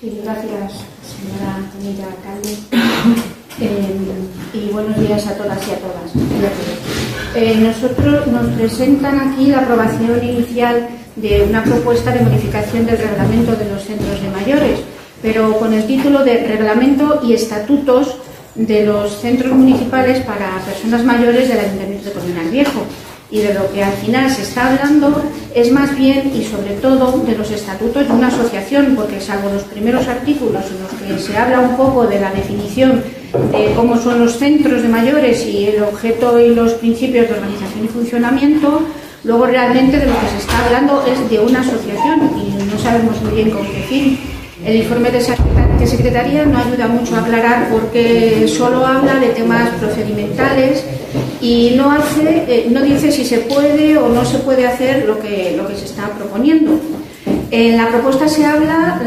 Sí, gracias, señora Antonella Alcalde. Y buenos días a todas y a todas. Nosotros nos presentan aquí la aprobación inicial de una propuesta de modificación del reglamento de los centros de mayores, pero con el título de Reglamento y Estatutos de los Centros Municipales para Personas Mayores del Ayuntamiento de Colmenar Viejo. Y de lo que al final se está hablando es más bien y sobre todo de los estatutos de una asociación, porque salvo los primeros artículos en los que se habla un poco de la definición de cómo son los centros de mayores y el objeto y los principios de organización y funcionamiento, luego realmente de lo que se está hablando es de una asociación y no sabemos muy bien con qué fin. El informe de Secretaría no ayuda mucho a aclarar porque solo habla de temas procedimentales y no dice si se puede o no se puede hacer lo que se está proponiendo. En la propuesta se habla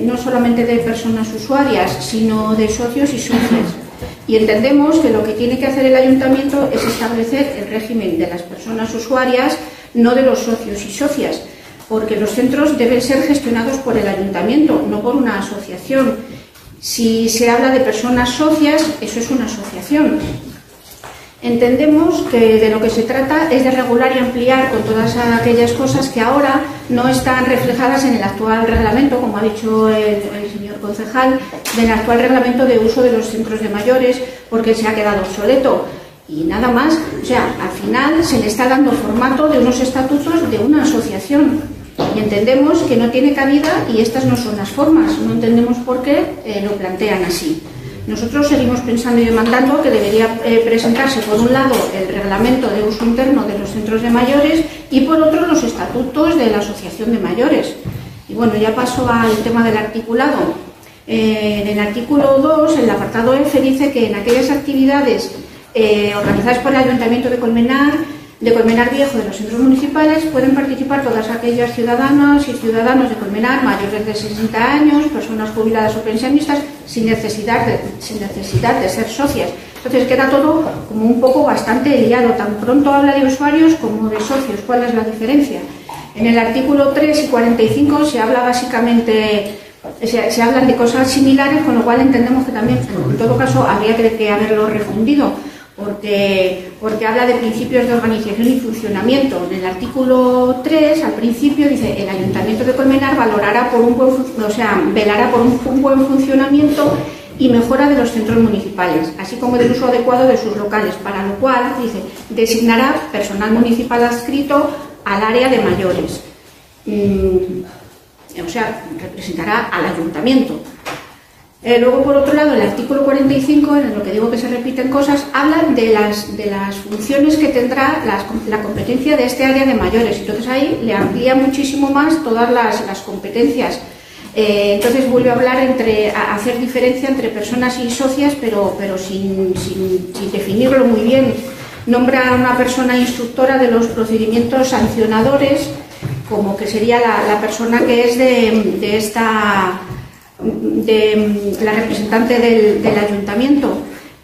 no solamente de personas usuarias, sino de socios y socias. Y entendemos que lo que tiene que hacer el ayuntamiento es establecer el régimen de las personas usuarias, no de los socios y socias, porque los centros deben ser gestionados por el ayuntamiento, no por una asociación. Si se habla de personas socias, eso es una asociación. Entendemos que de lo que se trata es de regular y ampliar con todas aquellas cosas que ahora no están reflejadas en el actual reglamento, como ha dicho el señor concejal, del actual reglamento de uso de los centros de mayores, porque se ha quedado obsoleto. Y nada más, o sea, al final se le está dando formato de unos estatutos de una asociación. Y entendemos que no tiene cabida y estas no son las formas, no entendemos por qué lo plantean así. Nosotros seguimos pensando y demandando que debería presentarse por un lado el reglamento de uso interno de los centros de mayores y por otro los estatutos de la asociación de mayores. Y bueno, ya paso al tema del articulado. En el artículo 2, el apartado F, dice que en aquellas actividades organizadas por el Ayuntamiento de Colmenar Viejo, de los centros municipales, pueden participar todas aquellas ciudadanas y ciudadanos de Colmenar mayores de 60 años, personas jubiladas o pensionistas, sin necesidad de ser socias. Entonces queda todo como un poco bastante liado, tan pronto habla de usuarios como de socios. ¿Cuál es la diferencia? En el artículo 3 y 45 se habla básicamente, se hablan de cosas similares, con lo cual entendemos que también, en todo caso, habría que haberlo refundido. Porque habla de principios de organización y funcionamiento. En el artículo 3, al principio, dice: el Ayuntamiento de Colmenar velará por un buen funcionamiento y mejora de los centros municipales, así como del uso adecuado de sus locales, para lo cual, dice, designará personal municipal adscrito al área de mayores. O sea, representará al ayuntamiento. Luego, por otro lado, el artículo 45, en lo que digo que se repiten cosas, habla de las funciones que tendrá la competencia de este área de mayores. Entonces ahí le amplía muchísimo más todas las competencias. Entonces vuelve a hablar a hacer diferencia entre personas y socias, pero sin definirlo muy bien. Nombra a una persona instructora de los procedimientos sancionadores, como que sería la persona que es de la representante del ayuntamiento.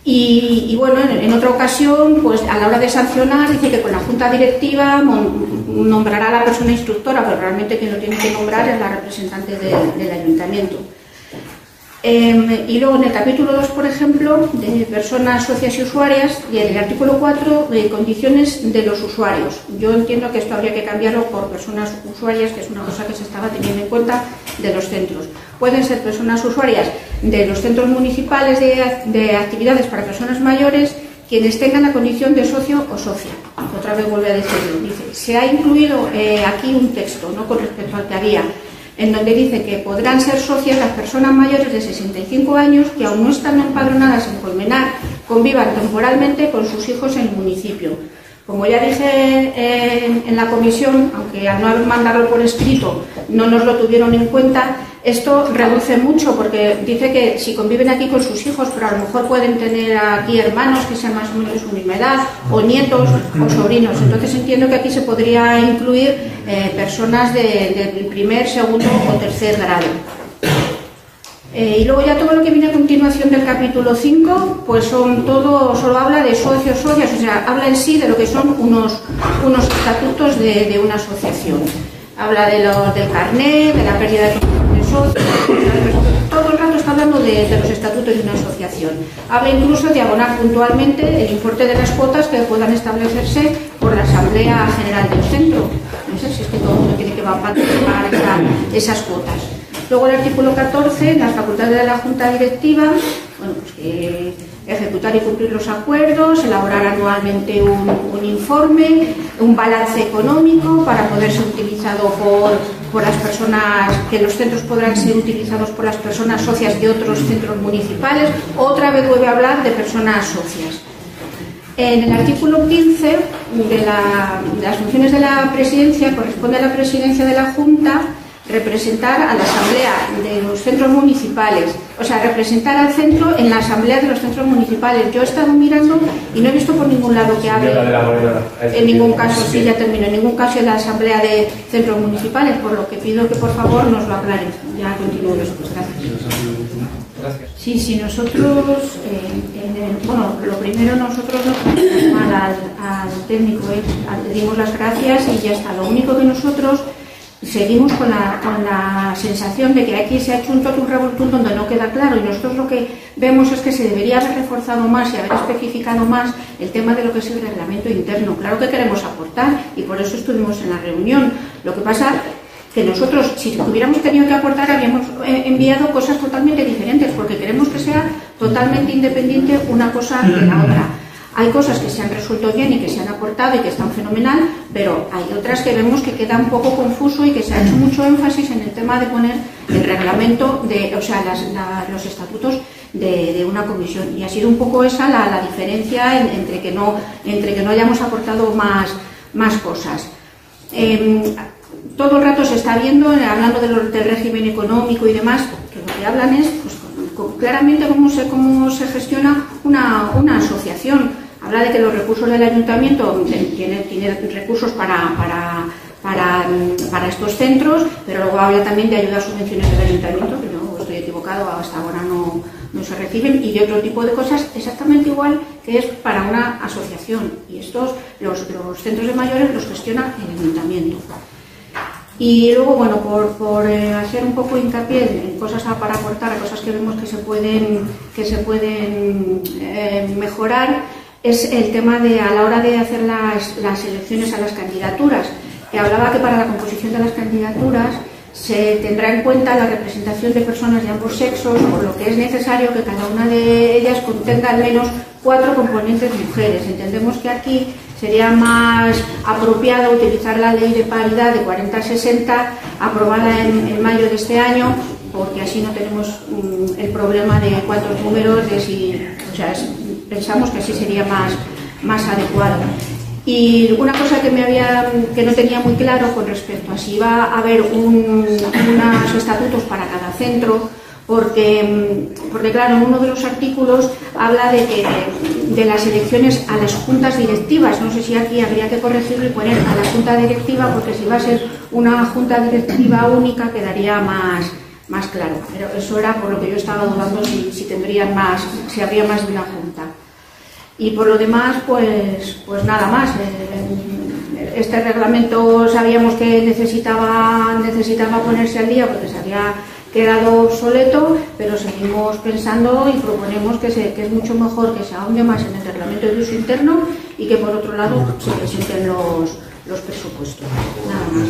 Y bueno, en otra ocasión, pues a la hora de sancionar, dice que con la junta directiva nombrará a la persona instructora, pero realmente quien lo tiene que nombrar es la representante del ayuntamiento. Y luego en el capítulo 2, por ejemplo, de personas socias y usuarias, y en el artículo 4, de condiciones de los usuarios. Yo entiendo que esto habría que cambiarlo por personas usuarias, que es una cosa que se estaba teniendo en cuenta de los centros. Pueden ser personas usuarias de los centros municipales de actividades para personas mayores quienes tengan la condición de socio o socia. Otra vez vuelve a decirlo. Dice, se ha incluido aquí un texto, ¿no?, con respecto al que había, en donde dice que podrán ser socias las personas mayores de 65 años que aún no están empadronadas en Colmenar, convivan temporalmente con sus hijos en el municipio. Como ya dije en la comisión, aunque al no mandarlo por escrito no nos lo tuvieron en cuenta, esto reduce mucho, porque dice que si conviven aquí con sus hijos, pero a lo mejor pueden tener aquí hermanos que sean más o menos de su misma edad, o nietos o sobrinos. Entonces entiendo que aquí se podría incluir personas del primer, segundo o tercer grado. Y luego ya todo lo que viene a continuación del capítulo 5, pues solo habla de socios, socias, o sea, habla en sí de lo que son unos estatutos de una asociación. Habla del carnet, de la pérdida de socios, de los estatutos de una asociación. Habla incluso de abonar puntualmente el importe de las cuotas que puedan establecerse por la Asamblea General del Centro. No sé si es que todo el mundo tiene que pagar esas cuotas. Luego el artículo 14, las facultades de la Junta Directiva, bueno, pues que ejecutar y cumplir los acuerdos, elaborar anualmente un informe, un balance económico para poder ser utilizado por las personas, que los centros podrán ser utilizados por las personas socias de otros centros municipales. Otra vez vuelve a hablar de personas socias. En el artículo 15 de las funciones de la presidencia, corresponde a la presidencia de la Junta representar a la asamblea de los centros municipales, o sea, representar al centro en la asamblea de los centros municipales. Yo he estado mirando y no he visto por ningún lado que hable, en ningún caso, sí, ya termino, en ningún caso en la asamblea de centros municipales, por lo que pido que por favor nos lo aclaren. Ya continúo después, gracias. Sí, nosotros, bueno, lo primero, nosotros nos ponemos mal al técnico, le dimos las gracias y ya está. Lo único que nosotros seguimos con la sensación de que aquí se ha hecho un totum revoltum donde no queda claro, y nosotros lo que vemos es que se debería haber reforzado más y haber especificado más el tema de lo que es el reglamento interno. Claro que queremos aportar y por eso estuvimos en la reunión. Lo que pasa que nosotros, si hubiéramos tenido que aportar, habíamos enviado cosas totalmente diferentes, porque queremos que sea totalmente independiente una cosa de la otra. Hay cosas que se han resuelto bien y que se han aportado y que están fenomenal, pero hay otras que vemos que queda un poco confuso y que se ha hecho mucho énfasis en el tema de poner el reglamento, o sea, los estatutos de una comisión. Y ha sido un poco esa la diferencia entre que no hayamos aportado más cosas. Todo el rato se está viendo, hablando del régimen económico y demás, que lo que hablan es pues, claramente cómo se gestiona una asociación. Habla de que los recursos del ayuntamiento tiene recursos para estos centros, pero luego habla también de ayudas, subvenciones del ayuntamiento, que no estoy equivocado, hasta ahora no se reciben, y de otro tipo de cosas exactamente igual que es para una asociación. Y estos, los centros de mayores los gestiona el ayuntamiento. Y luego, bueno, por hacer un poco hincapié en cosas para aportar, cosas que vemos que se pueden mejorar, es el tema de a la hora de hacer las elecciones a las candidaturas, que hablaba que para la composición de las candidaturas se tendrá en cuenta la representación de personas de ambos sexos, por lo que es necesario que cada una de ellas contenga al menos 4 componentes mujeres. Entendemos que aquí sería más apropiado utilizar la ley de paridad de 40-60, aprobada en mayo de este año, porque así no tenemos el problema de cuántos números, pensamos que así sería más adecuado. Y una cosa que no tenía muy claro con respecto a si iba a haber unos estatutos para cada centro, porque claro, en uno de los artículos habla de las elecciones a las juntas directivas. No sé si aquí habría que corregirlo y poner a la junta directiva, porque si va a ser una junta directiva única quedaría más claro. Pero eso era por lo que yo estaba dudando si habría más de una junta. Y por lo demás, pues nada más. Este reglamento sabíamos que necesitaba ponerse al día porque se había quedado obsoleto, pero seguimos pensando y proponemos que es mucho mejor que se ahonde más en el reglamento de uso interno y que por otro lado se presenten los presupuestos. Nada más.